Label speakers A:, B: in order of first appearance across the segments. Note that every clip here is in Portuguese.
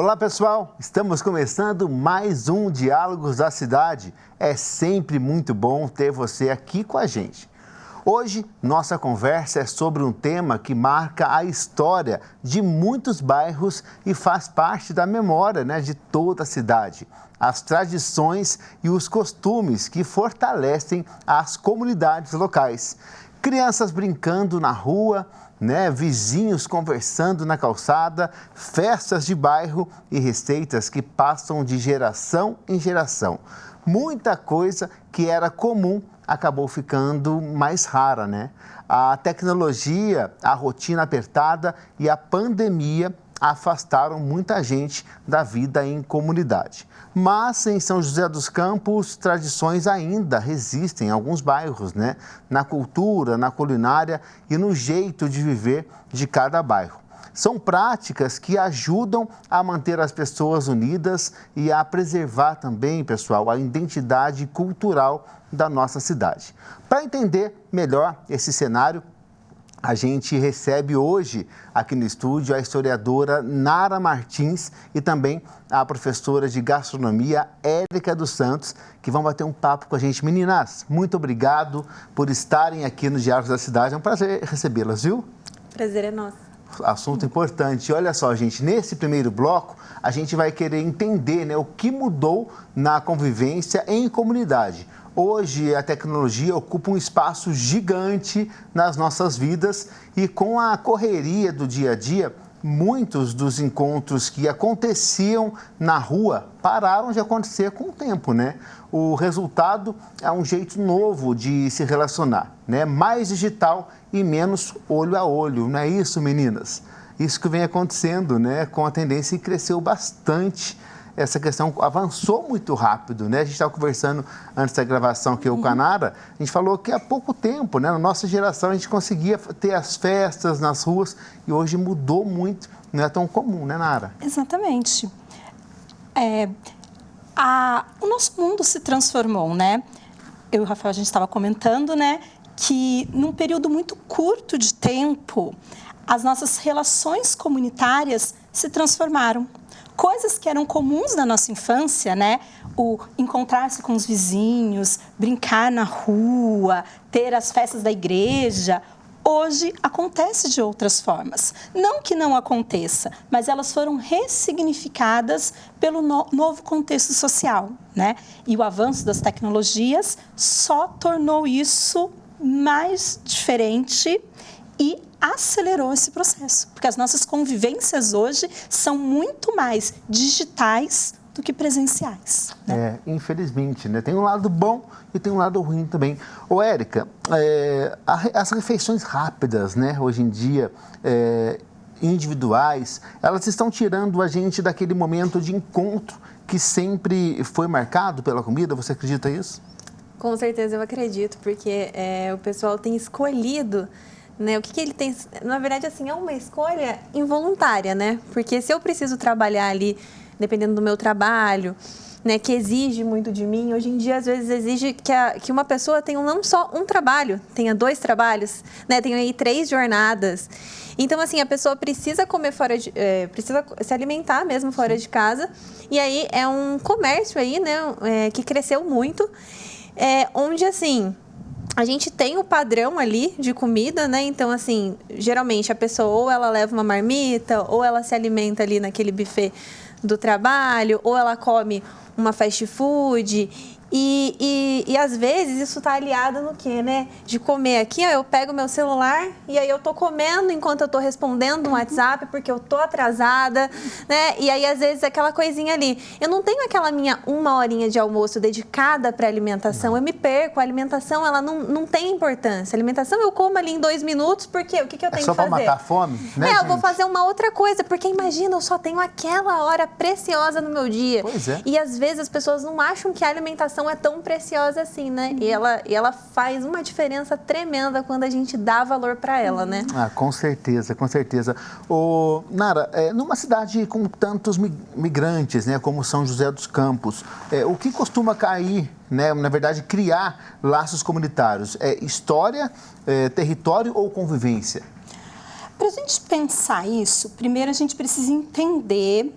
A: Olá pessoal, estamos começando mais um Diálogos da Cidade. É sempre muito bom ter você aqui com a gente. Hoje, nossa conversa é sobre um tema que marca a história de muitos bairros e faz parte da memória, de toda a cidade. As tradições e os costumes que fortalecem as comunidades locais. Crianças brincando na rua, vizinhos conversando na calçada, festas de bairro e receitas que passam de geração em geração. Muita coisa que era comum acabou ficando mais rara, A tecnologia, a rotina apertada e a pandemia afastaram muita gente da vida em comunidade. Mas em São José dos Campos, tradições ainda resistem em alguns bairros, Na cultura, na culinária e no jeito de viver de cada bairro. São práticas que ajudam a manter as pessoas unidas e a preservar também, pessoal, a identidade cultural da nossa cidade. Para entender melhor esse cenário, a gente recebe hoje aqui no estúdio a historiadora Nara Martins e também a professora de gastronomia Érica dos Santos, que vão bater um papo com a gente. Meninas, muito obrigado por estarem aqui no Diário da Cidade. É um prazer recebê-las, viu?
B: Prazer é nosso.
A: Assunto importante. Olha só, gente, nesse primeiro bloco, a gente vai querer entender o que mudou na convivência em comunidade. Hoje, a tecnologia ocupa um espaço gigante nas nossas vidas e com a correria do dia a dia, muitos dos encontros que aconteciam na rua pararam de acontecer com o tempo, O resultado é um jeito novo de se relacionar, Mais digital e menos olho a olho, não é isso, meninas? Isso que vem acontecendo, com a tendência e cresceu bastante. Essa questão avançou muito rápido, A gente estava conversando antes da gravação aqui com a Nara, a gente falou que há pouco tempo, Na nossa geração a gente conseguia ter as festas nas ruas e hoje mudou muito, não é tão comum, Nara?
C: Exatamente. O nosso mundo se transformou, Eu e o Rafael, a gente estava comentando, que num período muito curto de tempo, as nossas relações comunitárias se transformaram. Coisas que eram comuns na nossa infância, O encontrar-se com os vizinhos, brincar na rua, ter as festas da igreja, hoje acontece de outras formas. Não que não aconteça, mas elas foram ressignificadas pelo novo contexto social, E o avanço das tecnologias só tornou isso mais diferente e acelerou esse processo, porque as nossas convivências hoje são muito mais digitais do que presenciais.
A: Infelizmente, Tem um lado bom e tem um lado ruim também. Ô, Érica, as refeições rápidas, hoje em dia, individuais, elas estão tirando a gente daquele momento de encontro que sempre foi marcado pela comida, você acredita nisso?
B: Com certeza eu acredito, porque o pessoal tem escolhido, o que ele tem, na verdade, assim, é uma escolha involuntária, Porque se eu preciso trabalhar ali, dependendo do meu trabalho, que exige muito de mim, hoje em dia, às vezes, exige que uma pessoa tenha não só um trabalho, tenha 2 trabalhos, tenha aí 3 jornadas. Então, assim, a pessoa precisa comer precisa se alimentar mesmo fora de casa. E aí, é um comércio aí, que cresceu muito, onde, assim, a gente tem o padrão ali de comida, Então, assim, geralmente a pessoa ou ela leva uma marmita, ou ela se alimenta ali naquele buffet do trabalho, ou ela come uma fast food. E às vezes isso está aliado no quê, De comer aqui, eu pego meu celular e aí eu tô comendo enquanto eu tô respondendo um WhatsApp porque eu tô atrasada, E aí às vezes aquela coisinha ali. Eu não tenho aquela minha 1 horinha de almoço dedicada para alimentação, eu me perco. A alimentação, ela não tem importância. A alimentação eu como ali em 2 minutos porque o que eu tenho que fazer?
A: Só para matar a fome,
B: eu vou fazer uma outra coisa, porque imagina, eu só tenho aquela hora preciosa no meu dia.
A: Pois é.
B: E às vezes as pessoas não acham que a alimentação é tão preciosa assim, E ela faz uma diferença tremenda quando a gente dá valor para ela,
A: Com certeza, com certeza. Ô, Nara, numa cidade com tantos migrantes, como São José dos Campos, o que costuma cair, na verdade, criar laços comunitários? História, território ou convivência?
C: Para a gente pensar isso, primeiro a gente precisa entender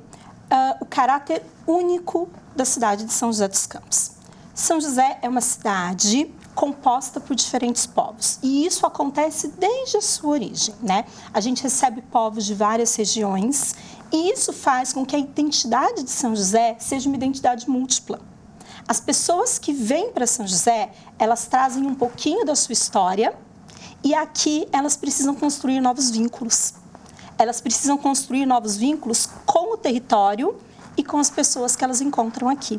C: o caráter único da cidade de São José dos Campos. São José é uma cidade composta por diferentes povos. E isso acontece desde a sua origem, né? A gente recebe povos de várias regiões e isso faz com que a identidade de São José seja uma identidade múltipla. As pessoas que vêm para São José, elas trazem um pouquinho da sua história e aqui elas precisam construir novos vínculos. Elas precisam construir novos vínculos com o território e com as pessoas que elas encontram aqui.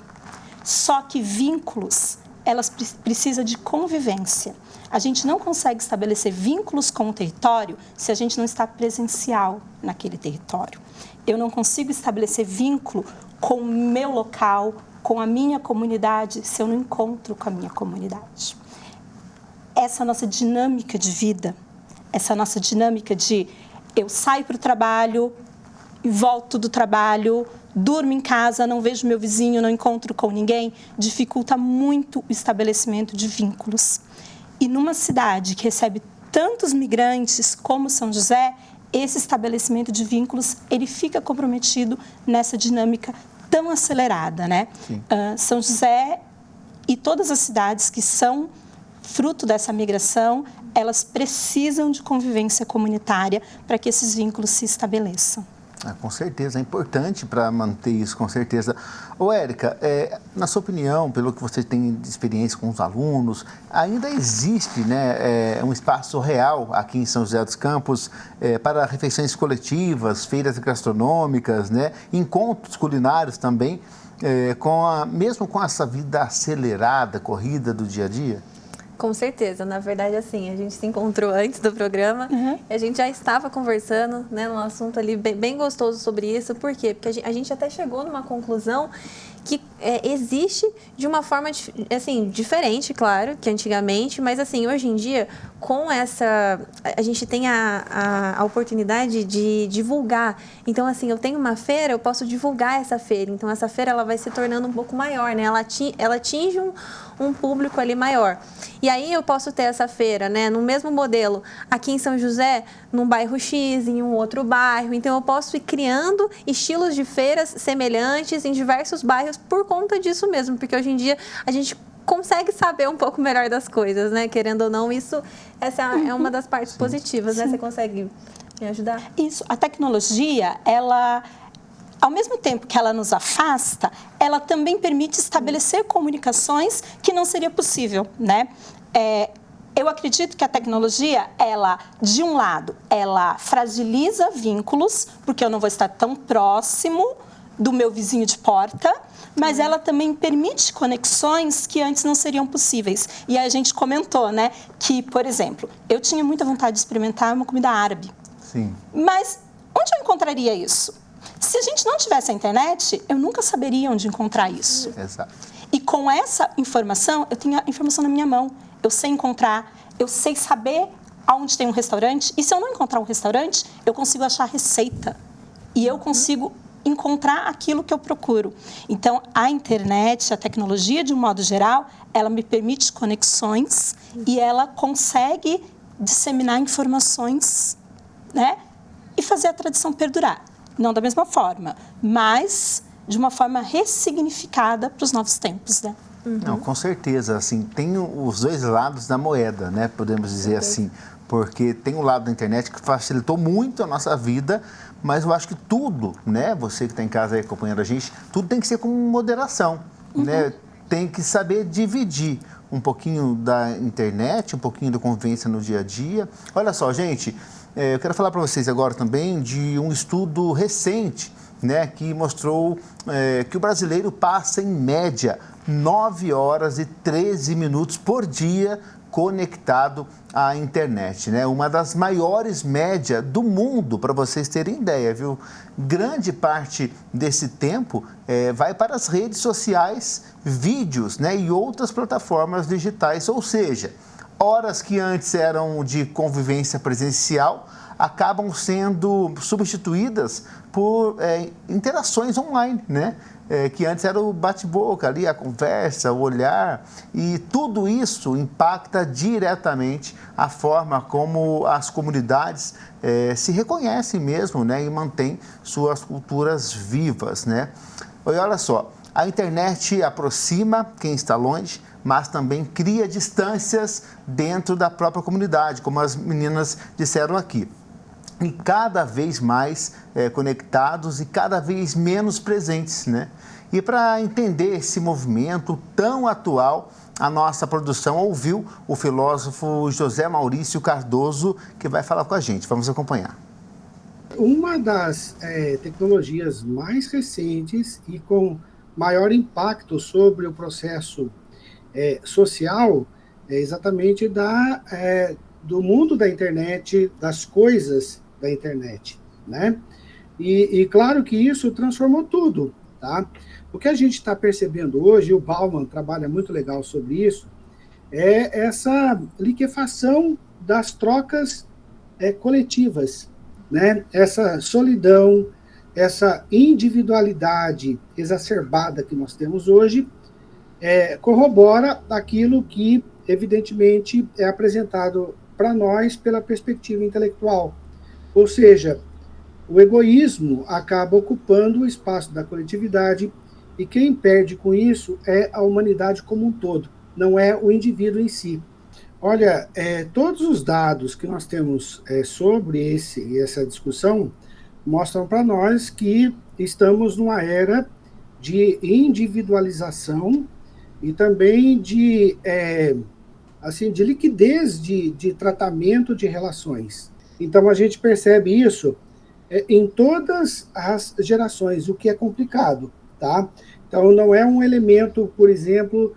C: Só que vínculos, elas precisam de convivência. A gente não consegue estabelecer vínculos com o território se a gente não está presencial naquele território. Eu não consigo estabelecer vínculo com o meu local, com a minha comunidade, se eu não encontro com a minha comunidade. Essa nossa dinâmica de vida, essa nossa dinâmica de eu saio para o trabalho, volto do trabalho, durmo em casa, não vejo meu vizinho, não encontro com ninguém, dificulta muito o estabelecimento de vínculos. E numa cidade que recebe tantos migrantes como São José, esse estabelecimento de vínculos, ele fica comprometido nessa dinâmica tão acelerada, né? São José e todas as cidades que são fruto dessa migração, elas precisam de convivência comunitária para que esses vínculos se estabeleçam.
A: Com certeza, é importante para manter isso, com certeza. Ô, Érica, na sua opinião, pelo que você tem de experiência com os alunos, ainda existe, né, um espaço real aqui em São José dos Campos para refeições coletivas, feiras gastronômicas, né, encontros culinários também, mesmo com essa vida acelerada, corrida do dia a dia?
B: Com certeza. Na verdade, assim, a gente se encontrou antes do programa e a gente já estava conversando, né, num assunto ali bem gostoso sobre isso. Por quê? Porque a gente até chegou numa conclusão que existe de uma forma, assim, diferente, claro, que antigamente, mas, assim, hoje em dia, com essa... A gente tem a oportunidade de divulgar. Então, assim, eu tenho uma feira, eu posso divulgar essa feira. Então, essa feira, ela vai se tornando um pouco maior, né? Ela atinge um público ali maior. E aí, eu posso ter essa feira, né, no mesmo modelo, aqui em São José, num bairro X, em um outro bairro. Então, eu posso ir criando estilos de feiras semelhantes em diversos bairros por conta disso mesmo, porque hoje em dia a gente consegue saber um pouco melhor das coisas, né? Querendo ou não, essa é uma das partes positivas, né? Você consegue me ajudar?
C: Isso, a tecnologia, ela, ao mesmo tempo que ela nos afasta, ela também permite estabelecer comunicações que não seria possível, né? Eu acredito que a tecnologia, ela, de um lado, ela fragiliza vínculos, porque eu não vou estar tão próximo do meu vizinho de porta, mas ela também permite conexões que antes não seriam possíveis. E aí a gente comentou, né, que, por exemplo, eu tinha muita vontade de experimentar uma comida árabe.
A: Sim.
C: Mas onde eu encontraria isso? Se a gente não tivesse a internet, eu nunca saberia onde encontrar isso.
A: Exato.
C: E com essa informação, eu tenho a informação na minha mão. Eu sei encontrar, eu sei saber aonde tem um restaurante. E se eu não encontrar um restaurante, eu consigo achar receita. E eu consigo encontrar aquilo que eu procuro. Então, a internet, a tecnologia, de um modo geral, ela me permite conexões e ela consegue disseminar informações, né? E fazer a tradição perdurar. Não da mesma forma, mas de uma forma ressignificada para os novos tempos, né?
A: Não, com certeza, assim, tem os dois lados da moeda, né? Podemos dizer assim, porque tem o lado da internet que facilitou muito a nossa vida, mas eu acho que tudo, né? Você que está em casa aí acompanhando a gente, tudo tem que ser com moderação, né? Tem que saber dividir um pouquinho da internet, um pouquinho da convivência no dia a dia. Olha só, gente, eu quero falar para vocês agora também de um estudo recente, né, que mostrou que o brasileiro passa, em média, 9 horas e 13 minutos por dia conectado à internet, né? Uma das maiores médias do mundo, para vocês terem ideia, viu? Grande parte desse tempo vai para as redes sociais, vídeos, né, e outras plataformas digitais, ou seja, horas que antes eram de convivência presencial acabam sendo substituídas por interações online, né? que antes era o bate-boca ali, a conversa, o olhar, e tudo isso impacta diretamente a forma como as comunidades se reconhecem mesmo, né, e mantêm suas culturas vivas, né? E olha só, a internet aproxima quem está longe, mas também cria distâncias dentro da própria comunidade, como as meninas disseram aqui. E cada vez mais conectados e cada vez menos presentes, né? E para entender esse movimento tão atual, a nossa produção ouviu o filósofo José Maurício Cardoso, que vai falar com a gente. Vamos acompanhar.
D: Uma das tecnologias mais recentes e com maior impacto sobre o processo social é exatamente do mundo da internet, das coisas da internet, né? E claro que isso transformou tudo, tá? O que a gente está percebendo hoje, e o Bauman trabalha muito legal sobre isso, é essa liquefação das trocas coletivas, né? Essa solidão, essa individualidade exacerbada que nós temos hoje, corrobora aquilo que, evidentemente, é apresentado para nós pela perspectiva intelectual. Ou seja, o egoísmo acaba ocupando o espaço da coletividade e quem perde com isso é a humanidade como um todo, não é o indivíduo em si. Olha, todos os dados que nós temos sobre essa discussão mostram para nós que estamos numa era de individualização e também de liquidez de tratamento de relações. Então, a gente percebe isso em todas as gerações, o que é complicado, tá? Então, não é um elemento, por exemplo,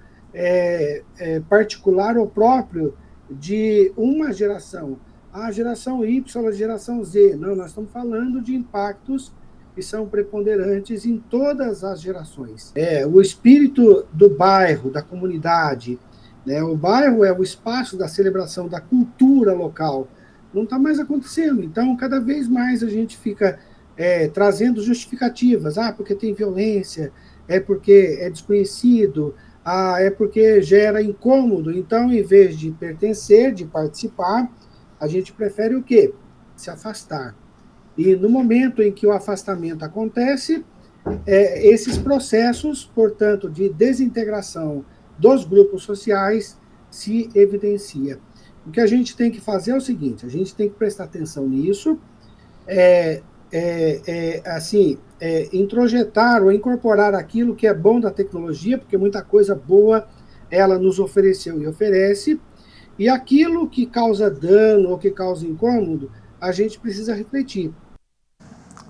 D: particular ou próprio de uma geração. A geração Y, a geração Z. Não, nós estamos falando de impactos que são preponderantes em todas as gerações. O espírito do bairro, da comunidade, né? O bairro é o espaço da celebração da cultura local. Não está mais acontecendo. Então, cada vez mais a gente fica trazendo justificativas. Porque tem violência, é porque é desconhecido, é porque gera incômodo. Então, em vez de pertencer, de participar, a gente prefere o quê? Se afastar. E no momento em que o afastamento acontece, esses processos, portanto, de desintegração dos grupos sociais se evidencia. O que a gente tem que fazer é o seguinte, a gente tem que prestar atenção nisso, introjetar ou incorporar aquilo que é bom da tecnologia, porque muita coisa boa ela nos ofereceu e oferece, e aquilo que causa dano ou que causa incômodo, a gente precisa refletir.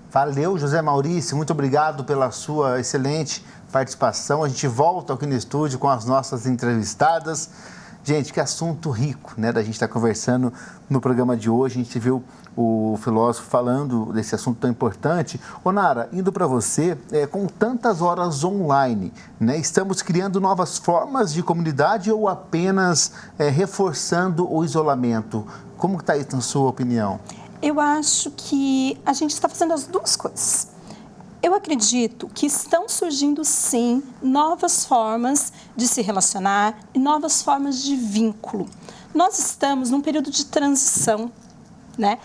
A: Valeu, José Maurício, muito obrigado pela sua excelente participação. A gente volta aqui no estúdio com as nossas entrevistadas. Gente, que assunto rico, né, da gente estar conversando no programa de hoje. A gente viu o filósofo falando desse assunto tão importante. Ô Nara, indo para você, com tantas horas online, né, estamos criando novas formas de comunidade ou apenas reforçando o isolamento? Como está isso na sua opinião?
C: Eu acho que a gente está fazendo as duas coisas. Eu acredito que estão surgindo, sim, novas formas de se relacionar e novas formas de vínculo. Nós estamos num período de transição, né?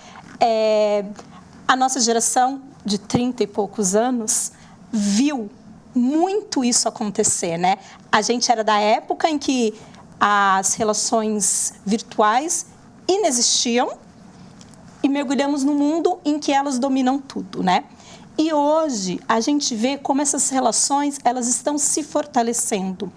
C: A nossa geração de 30 e poucos anos viu muito isso acontecer, né? A gente era da época em que as relações virtuais inexistiam e mergulhamos no mundo em que elas dominam tudo, né? E hoje a gente vê como essas relações elas estão se fortalecendo.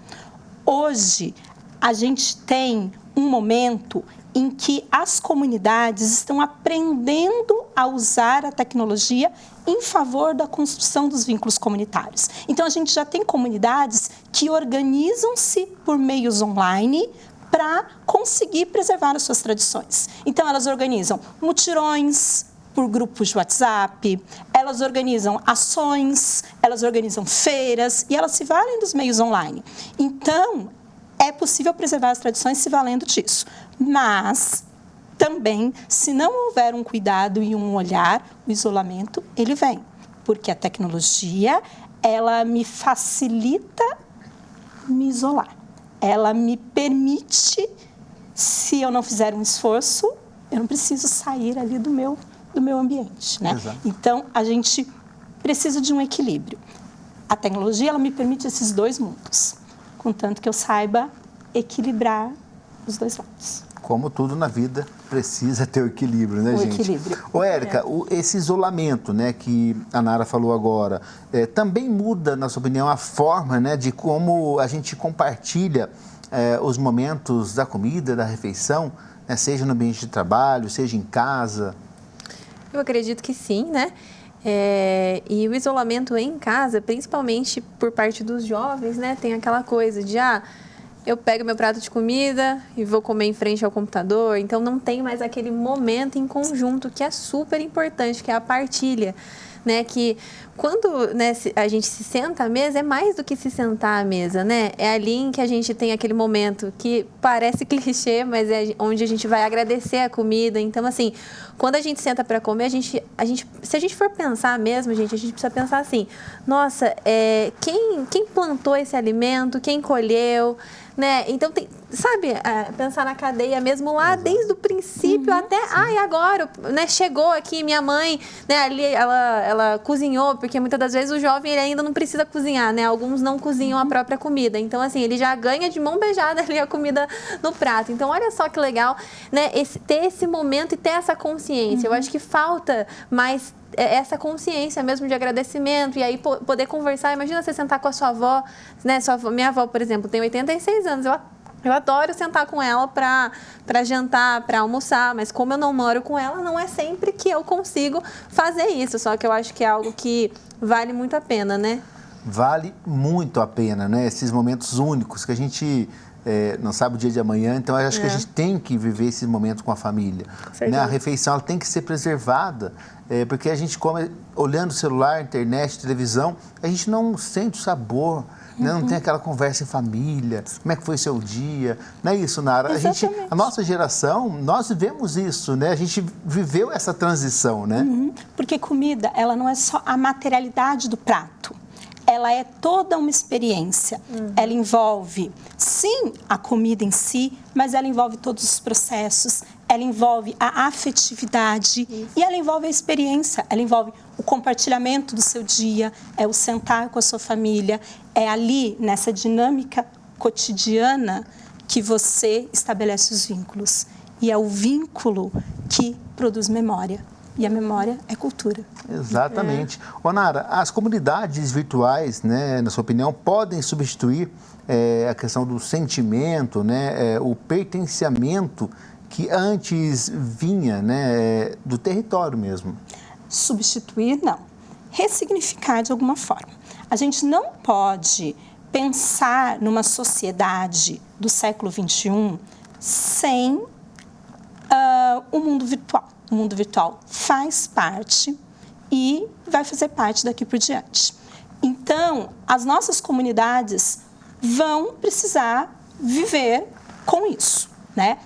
C: Hoje a gente tem um momento em que as comunidades estão aprendendo a usar a tecnologia em favor da construção dos vínculos comunitários. Então a gente já tem comunidades que organizam-se por meios online para conseguir preservar as suas tradições. Então elas organizam mutirões por grupos de WhatsApp, elas organizam ações, elas organizam feiras e elas se valem dos meios online. Então, é possível preservar as tradições se valendo disso. Mas, também, se não houver um cuidado e um olhar, o isolamento, ele vem. Porque a tecnologia, ela me facilita me isolar. Ela me permite, se eu não fizer um esforço, eu não preciso sair ali do meu ambiente, né?
A: Exato.
C: Então, a gente precisa de um equilíbrio. A tecnologia, ela me permite esses dois mundos, contanto que eu saiba equilibrar os dois lados.
A: Como tudo na vida, precisa ter o equilíbrio, né, gente?
C: Equilíbrio.
A: Ô, Érica, esse isolamento, né, que a Nara falou agora, também muda, na sua opinião, a forma, né, de como a gente compartilha os momentos da comida, da refeição, né, seja no ambiente de trabalho, seja em casa?
B: Eu acredito que sim, né? E o isolamento em casa, principalmente por parte dos jovens, né, tem aquela coisa de eu pego meu prato de comida e vou comer em frente ao computador, então não tem mais aquele momento em conjunto que é super importante, que é a partilha, né? Que quando, né, a gente se senta à mesa, é mais do que se sentar à mesa, né? É ali em que a gente tem aquele momento que parece clichê, mas é onde a gente vai agradecer a comida. Então, assim, quando a gente senta para comer, se a gente for pensar mesmo, gente, a gente precisa pensar assim, nossa, quem plantou esse alimento, quem colheu, né? Então, pensar na cadeia mesmo lá, desde o princípio até, agora, né? Chegou aqui, minha mãe, né? Ali, ela cozinhou, porque muitas das vezes o jovem ele ainda não precisa cozinhar, né? Alguns não cozinham a própria comida. Então, assim, ele já ganha de mão beijada ali a comida no prato. Então, olha só que legal, né? Ter esse momento e ter essa consciência. Eu acho que falta mais essa consciência mesmo de agradecimento, e aí poder conversar. Imagina você sentar com a sua avó, né? Minha avó, por exemplo, tem 86 anos, eu adoro sentar com ela para jantar, para almoçar, mas como eu não moro com ela, não é sempre que eu consigo fazer isso, só que eu acho que é algo que vale muito a pena, né? Vale muito a pena, né? Esses momentos únicos que a gente não sabe o dia de amanhã, então eu acho que a gente tem que viver esse momento com a família. Né? A refeição ela tem que ser preservada, porque a gente come olhando o celular, internet, televisão, a gente não sente o sabor, né? Não tem aquela conversa em família, como é que foi seu dia, não é isso, Nara? A nossa geração, nós vivemos isso, né? A gente viveu essa transição, né?
C: Porque comida, ela não é só a materialidade do prato. Ela é toda uma experiência. Ela envolve, sim, a comida em si, mas ela envolve todos os processos, ela envolve a afetividade e ela envolve a experiência, ela envolve o compartilhamento do seu dia, é o sentar com a sua família, é ali, nessa dinâmica cotidiana, que você estabelece os vínculos. E é o vínculo que produz memória. E a memória é cultura.
A: Exatamente. Ô, Nara, as comunidades virtuais, né, na sua opinião, podem substituir a questão do sentimento, né, o pertencimento que antes vinha, né, do território mesmo?
C: Substituir, não. Ressignificar de alguma forma. A gente não pode pensar numa sociedade do século XXI sem o mundo virtual. O mundo virtual faz parte e vai fazer parte daqui por diante. Então, as nossas comunidades vão precisar viver com isso, né?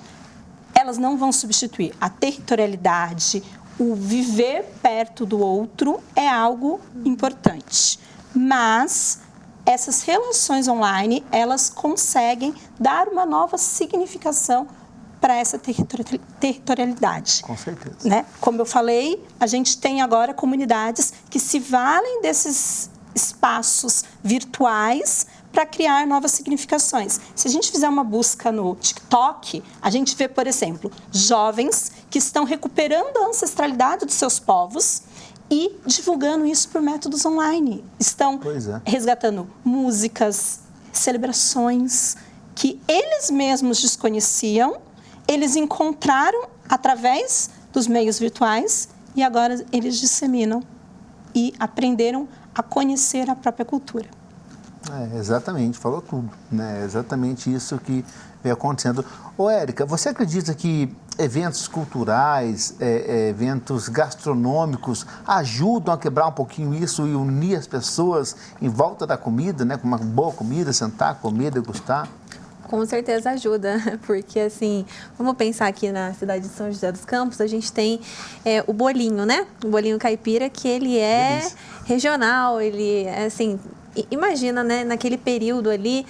C: Elas não vão substituir a territorialidade, o viver perto do outro é algo importante. Mas essas relações online, elas conseguem dar uma nova significação para essa territorialidade.
A: Com certeza.
C: Né? Como eu falei, a gente tem agora comunidades que se valem desses espaços virtuais para criar novas significações. Se a gente fizer uma busca no TikTok, a gente vê, por exemplo, jovens que estão recuperando a ancestralidade dos seus povos e divulgando isso por métodos online. Estão resgatando músicas, celebrações que eles mesmos desconheciam, eles encontraram através dos meios virtuais e agora eles disseminam e aprenderam a conhecer a própria cultura.
A: Exatamente, falou tudo, né? É exatamente isso que vem acontecendo. Ô, Érica, você acredita que eventos culturais, eventos gastronômicos ajudam a quebrar um pouquinho isso e unir as pessoas em volta da comida, né? Com uma boa comida, sentar, comer, degustar?
B: Com certeza ajuda, porque assim, vamos pensar aqui na cidade de São José dos Campos, a gente tem o bolinho, né? O bolinho caipira, que ele é regional, ele é assim, imagina, né, naquele período ali,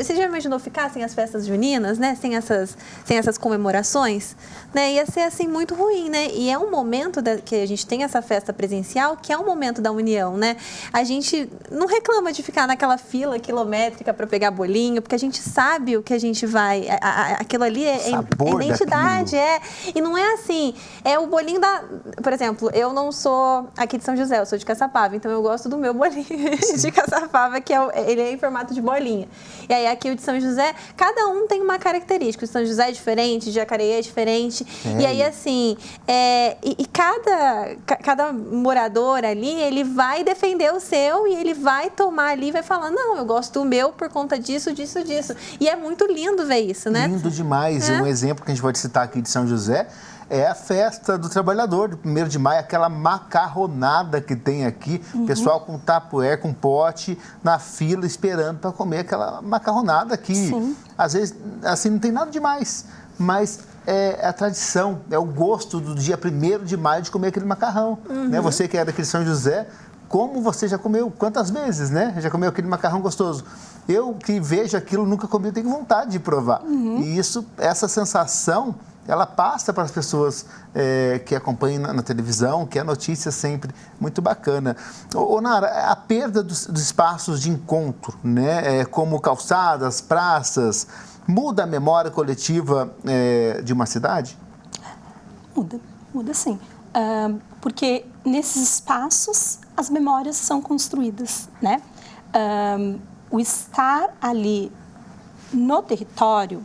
B: você já imaginou ficar sem as festas juninas, né, sem essas comemorações, né, ia ser assim muito ruim, né, e é um momento que a gente tem essa festa presencial, que é um momento da união, né, a gente não reclama de ficar naquela fila quilométrica para pegar bolinho, porque a gente sabe o que a gente vai, aquilo ali é identidade, e não é assim, é o bolinho por exemplo, eu não sou aqui de São José, eu sou de Caçapava, então eu gosto do meu bolinho de Caçapava, que ele é em formato de bolinha. E aí aqui o de São José, cada um tem uma característica. O de São José é diferente, o de Jacareí é diferente. E aí assim, cada morador ali, ele vai defender o seu e ele vai tomar ali e vai falar, não, eu gosto do meu por conta disso, disso, disso. E é muito lindo ver isso, né?
A: Lindo demais. Um exemplo que a gente pode citar aqui de São José é a festa do trabalhador, do 1º de maio, aquela macarronada que tem aqui, o pessoal com tapué, com pote, na fila, esperando para comer aquela macarronada que, às vezes, assim, não tem nada demais, mas é a tradição, é o gosto do dia 1º de maio de comer aquele macarrão. Né? Você que é daqui de São José, como você já comeu? Quantas vezes, né? Já comeu aquele macarrão gostoso? Eu que vejo aquilo, nunca comi, eu tenho vontade de provar. E essa sensação, ela passa para as pessoas que acompanham na televisão, que é notícia sempre muito bacana. Nara, a perda dos espaços de encontro, né, como calçadas, praças, muda a memória coletiva de uma cidade?
C: Muda sim. Porque nesses espaços as memórias são construídas, né? O estar ali no território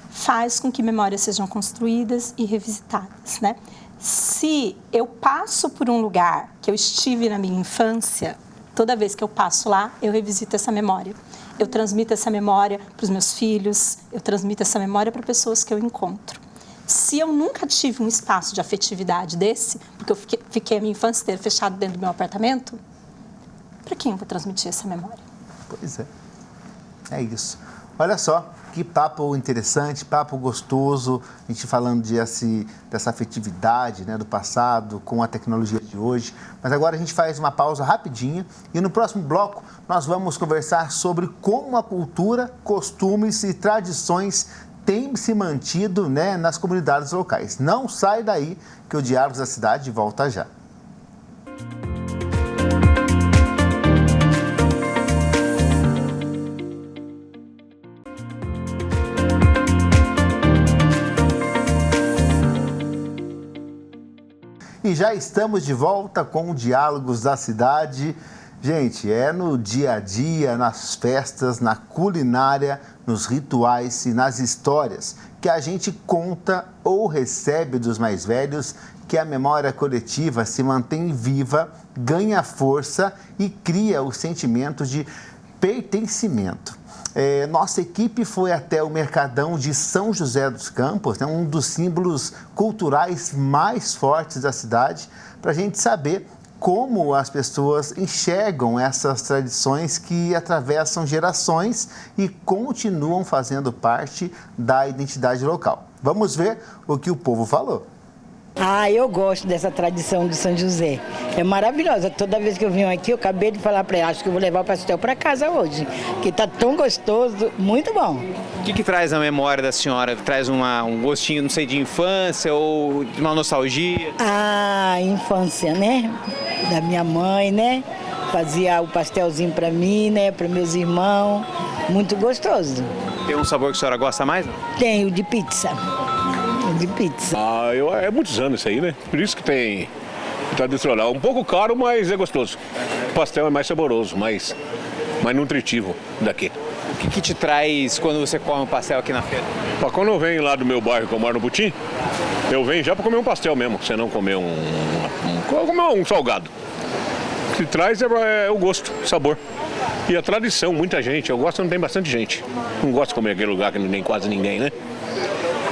C: faz com que memórias sejam construídas e revisitadas, né? Se eu passo por um lugar que eu estive na minha infância, toda vez que eu passo lá, eu revisito essa memória. Eu transmito essa memória para os meus filhos, eu transmito essa memória para pessoas que eu encontro. Se eu nunca tive um espaço de afetividade desse, porque eu fiquei a minha infância inteira fechado dentro do meu apartamento, para quem eu vou transmitir essa memória?
A: Pois é isso. Olha só, que papo interessante, papo gostoso, a gente falando dessa afetividade, né, do passado com a tecnologia de hoje. Mas agora a gente faz uma pausa rapidinha e no próximo bloco nós vamos conversar sobre como a cultura, costumes e tradições têm se mantido, né, nas comunidades locais. Não sai daí que o Diálogos da Cidade volta já. E já estamos de volta com o Diálogos da Cidade. Gente, é no dia a dia, nas festas, na culinária, nos rituais e nas histórias que a gente conta ou recebe dos mais velhos que a memória coletiva se mantém viva, ganha força e cria o sentimento de pertencimento. Nossa equipe foi até o Mercadão de São José dos Campos, né, um dos símbolos culturais mais fortes da cidade, para a gente saber como as pessoas enxergam essas tradições que atravessam gerações e continuam fazendo parte da identidade local. Vamos ver o que o povo falou.
E: Eu gosto dessa tradição de São José. É maravilhosa. Toda vez que eu venho aqui, eu acabei de falar para ela, acho que eu vou levar o pastel para casa hoje, que está tão gostoso, muito bom.
F: O que traz na memória da senhora? Traz um gostinho, não sei, de infância ou de uma nostalgia?
E: Infância, né? Da minha mãe, né? Fazia o pastelzinho para mim, né? Para meus irmãos. Muito gostoso.
F: Tem um sabor que a senhora gosta mais?
E: Tem o de pizza. De pizza.
G: É muitos anos isso aí, né? Por isso que tem tradicional. Um pouco caro, mas é gostoso. O pastel é mais saboroso, mais nutritivo daqui.
F: O que te traz quando você come um pastel aqui na feira?
G: Quando eu venho lá do meu bairro, que eu moro no Butim, eu venho já para comer um pastel mesmo, você não comer um salgado. O que traz é o gosto, o sabor. E a tradição, muita gente. Eu gosto quando tem bastante gente. Não gosto de comer aquele lugar que não tem quase ninguém, né?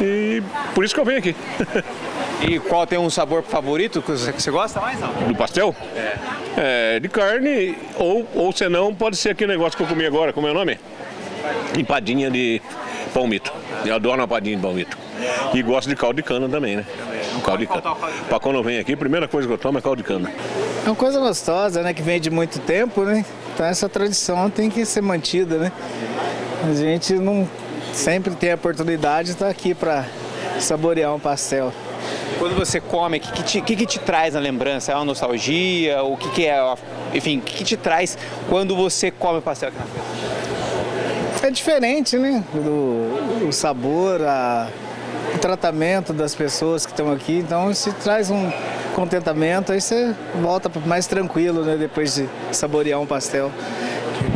G: E por isso que eu venho aqui.
F: E qual tem um sabor favorito que você gosta mais, não?
G: Do pastel? De carne, ou senão pode ser aquele negócio que eu comi agora, como é o nome? Empadinha de palmito. Eu adoro uma padinha de palmito. E gosto de caldo de cana também, né? Caldo de cana. Para quando eu venho aqui, a primeira coisa que eu tomo é caldo de cana.
H: É uma coisa gostosa, né? Que vem de muito tempo, né? Então essa tradição tem que ser mantida, né? A gente não sempre tem a oportunidade de estar aqui para saborear um pastel.
F: Quando você come, o que te traz na lembrança? É uma nostalgia? O que é? Enfim, o que te traz quando você come pastel aqui na feira?
H: É diferente, né? O sabor, o tratamento das pessoas que estão aqui. Então, se traz um contentamento, aí você volta mais tranquilo, né? Depois de saborear um pastel.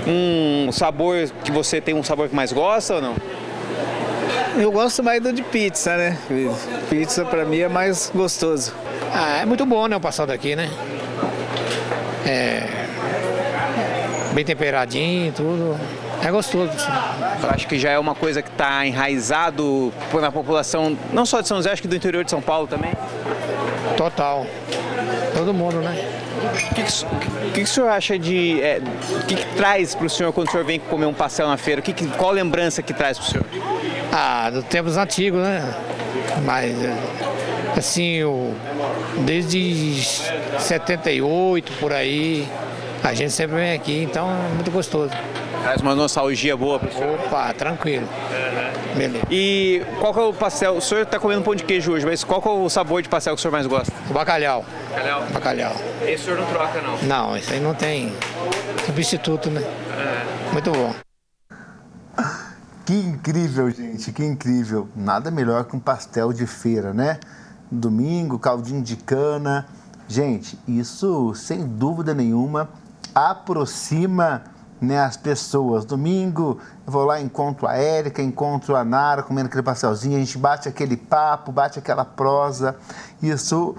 F: Um sabor que você tem um sabor que mais gosta ou não?
H: Eu gosto mais do de pizza, né? Pizza pra mim é mais gostoso.
I: É muito bom, né, o pastel daqui, né? Bem temperadinho, tudo. É gostoso.
F: Eu acho que já é uma coisa que está enraizado na população, não só de São José, acho que do interior de São Paulo também.
I: Total. Todo mundo, né?
F: O que o senhor acha de... o que traz para o senhor quando o senhor vem comer um pastel na feira? Qual lembrança que traz para o senhor?
I: Dos tempos antigos, né? Mas, assim, desde 78, por aí, a gente sempre vem aqui, então é muito gostoso.
F: Traz uma nostalgia boa para o senhor?
I: Opa, tranquilo. Beleza.
F: E qual que é o pastel? O senhor está comendo pão de queijo hoje, mas qual que é o sabor de pastel que o senhor mais gosta?
I: O bacalhau.
F: Bacalhau? Esse o senhor não troca, não?
I: Não, isso aí não tem substituto, né? Muito bom.
A: Que incrível, gente, que incrível. Nada melhor que um pastel de feira, né? Domingo, caldinho de cana. Gente, isso, sem dúvida nenhuma, aproxima, né, as pessoas. Domingo, eu vou lá, encontro a Érica, encontro a Nara, comendo aquele pastelzinho, a gente bate aquele papo, bate aquela prosa. Isso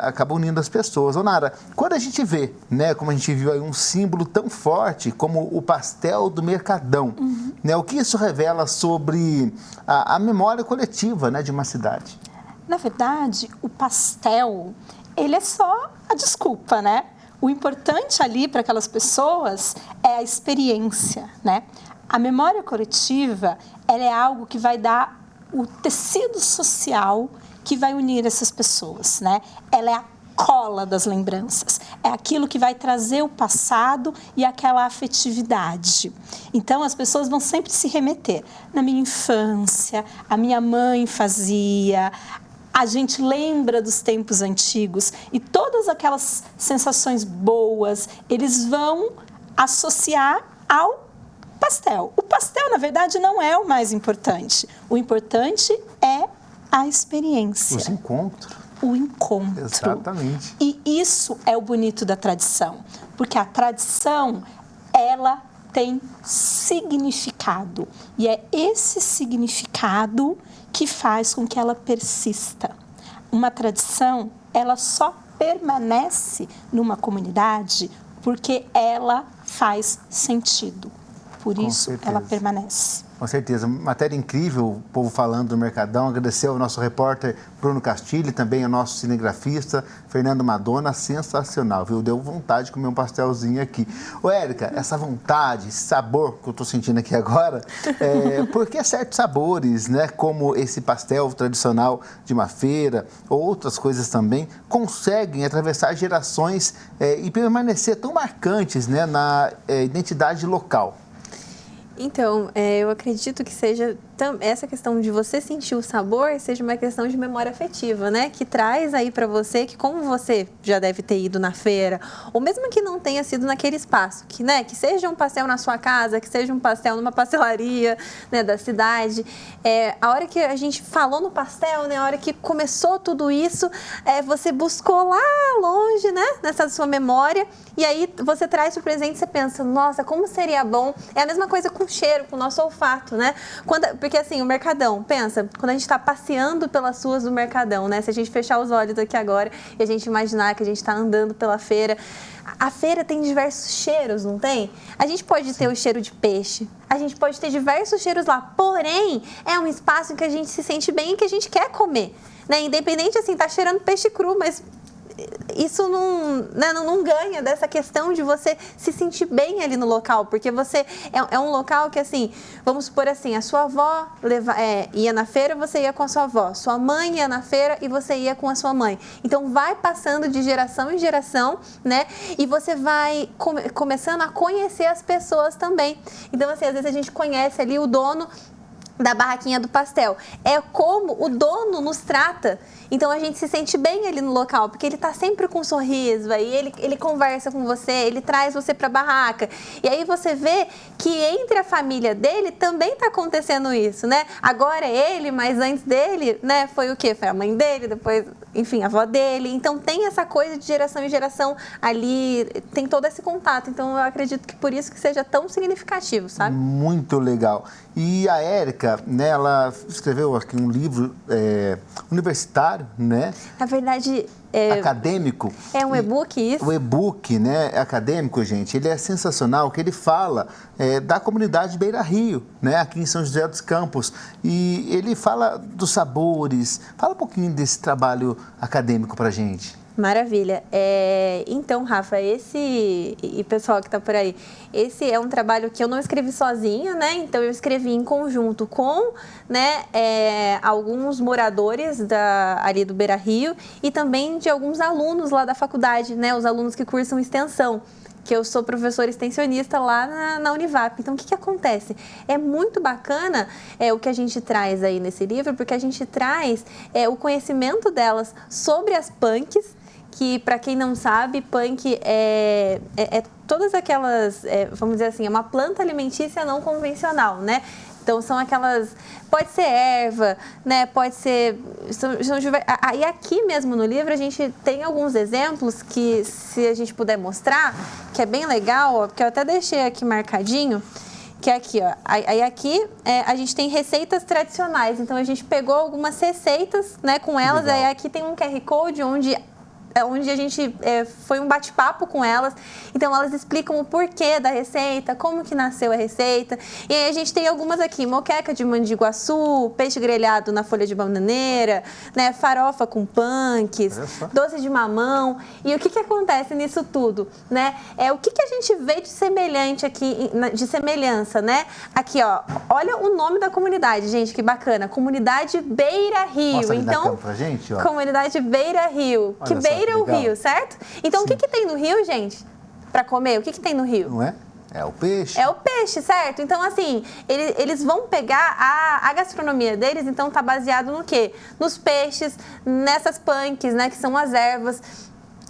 A: acaba unindo as pessoas. Ô, Nara, quando a gente vê, né, como a gente viu aí, um símbolo tão forte como o pastel do Mercadão, né, o que isso revela sobre a memória coletiva, né, de uma cidade?
C: Na verdade, o pastel, ele é só a desculpa, né? O importante ali para aquelas pessoas é a experiência, né? A memória coletiva, ela é algo que vai dar o tecido social que vai unir essas pessoas, né? Ela é a cola das lembranças, é aquilo que vai trazer o passado e aquela afetividade. Então, as pessoas vão sempre se remeter. Na minha infância, a minha mãe fazia... A gente lembra dos tempos antigos e todas aquelas sensações boas, eles vão associar ao pastel. O pastel, na verdade, não é o mais importante. O importante é a experiência.
A: Os encontros.
C: O encontro.
A: Exatamente.
C: E isso é o bonito da tradição, porque a tradição, ela tem significado. E é esse significado que faz com que ela persista. Uma tradição, ela só permanece numa comunidade porque ela faz sentido. Por isso, ela permanece.
A: Com certeza. Matéria incrível, o povo falando do Mercadão. Agradecer ao nosso repórter Bruno Castilho e também ao nosso cinegrafista Fernando Madonna. Sensacional, viu? Deu vontade de comer um pastelzinho aqui. Ô, Érica, essa vontade, esse sabor que eu estou sentindo aqui agora, por que certos sabores, né, como esse pastel tradicional de uma feira, ou outras coisas também, conseguem atravessar gerações e permanecer tão marcantes, né, na identidade local?
B: Então, eu acredito que seja essa questão de você sentir o sabor seja uma questão de memória afetiva, né? Que traz aí para você que, como você já deve ter ido na feira, ou mesmo que não tenha sido naquele espaço, que, né, que seja um pastel na sua casa, que seja um pastel numa pastelaria, né, da cidade. A hora que a gente falou no pastel, né, a hora que começou tudo isso, você buscou lá longe, né, nessa sua memória, e aí você traz o presente e você pensa, nossa, como seria bom. É a mesma coisa com o cheiro, com o nosso olfato, né? Porque assim, o Mercadão, pensa, quando a gente está passeando pelas ruas do Mercadão, né? Se a gente fechar os olhos aqui agora e a gente imaginar que a gente está andando pela feira, a feira tem diversos cheiros, não tem? A gente pode ter o cheiro de peixe, a gente pode ter diversos cheiros lá, porém, é um espaço em que a gente se sente bem e que a gente quer comer, né? Independente, assim, tá cheirando peixe cru, mas isso não ganha dessa questão de você se sentir bem ali no local, porque você é um local que, assim, vamos supor assim, a sua avó ia na feira, você ia com a sua avó, sua mãe ia na feira e você ia com a sua mãe. Então, vai passando de geração em geração, né? E você vai começando a conhecer as pessoas também. Então, assim, às vezes a gente conhece ali o dono da barraquinha do pastel. É como o dono nos trata. Então, a gente se sente bem ali no local, porque ele tá sempre com um sorriso, aí ele conversa com você, ele traz você pra barraca. E aí você vê que entre a família dele também tá acontecendo isso, né? Agora é ele, mas antes dele, né, foi o quê? Foi a mãe dele, depois, enfim, a avó dele. Então, tem essa coisa de geração em geração ali, tem todo esse contato. Então, eu acredito que por isso que seja tão significativo, sabe?
A: Muito legal. E a Érica, né, ela escreveu aqui um livro universitário, né?
B: Na verdade,
A: acadêmico.
B: É um e-book, isso?
A: O e-book, né, acadêmico, gente, ele é sensacional, que ele fala da comunidade Beira Rio, né, aqui em São José dos Campos. E ele fala dos sabores. Fala um pouquinho desse trabalho acadêmico pra gente.
B: Maravilha. Então, Rafa, e pessoal que está por aí, esse é um trabalho que eu não escrevi sozinha, né? Então, eu escrevi em conjunto com, né, alguns moradores ali do Beira Rio e também de alguns alunos lá da faculdade, né? Os alunos que cursam extensão, que eu sou professora extensionista lá na Univap. Então, o que acontece? É muito bacana o que a gente traz aí nesse livro, porque a gente traz o conhecimento delas sobre as punks, que, para quem não sabe, punk é todas aquelas, vamos dizer assim, é uma planta alimentícia não convencional, né? Então, são aquelas, pode ser erva, né? Pode ser... E aqui mesmo no livro a gente tem alguns exemplos que, se a gente puder mostrar, que é bem legal, ó, porque eu até deixei aqui marcadinho, que é aqui, ó. Aí aqui a gente tem receitas tradicionais. Então, a gente pegou algumas receitas, né, com elas. Aí aqui tem um QR Code onde a gente foi um bate-papo com elas. Então, elas explicam o porquê da receita, como que nasceu a receita. E aí a gente tem algumas aqui, moqueca de mandiguaçu, peixe grelhado na folha de bananeira, né, farofa com punks, doce de mamão. E o que acontece nisso tudo, né? O que a gente vê de semelhante aqui, de semelhança, né? Aqui, ó, olha o nome da comunidade, gente, que bacana. Comunidade Beira Rio.
A: Mostra ali
B: então,
A: na câmera pra gente, ó.
B: Comunidade Beira Rio.
A: Olha
B: Que beira o rio, certo? Então,
A: Sim.
B: o que tem no rio, gente? Para comer, o que tem no rio?
A: Não é? É o peixe.
B: É o peixe, certo? Então, assim, eles vão pegar a gastronomia deles, então tá baseado no quê? Nos peixes, nessas punks, né, que são as ervas.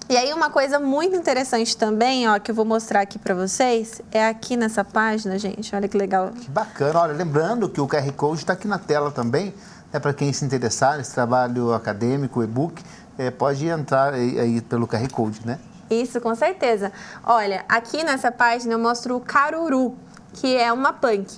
B: E aí, uma coisa muito interessante também, ó, que eu vou mostrar aqui para vocês, é aqui nessa página, gente, olha que legal.
A: Que bacana. Olha, lembrando que o QR Code está aqui na tela também, né, para quem se interessar nesse trabalho acadêmico, e-book, pode entrar aí pelo QR Code, né?
B: Isso, com certeza. Olha, aqui nessa página eu mostro o caruru, que é uma punk.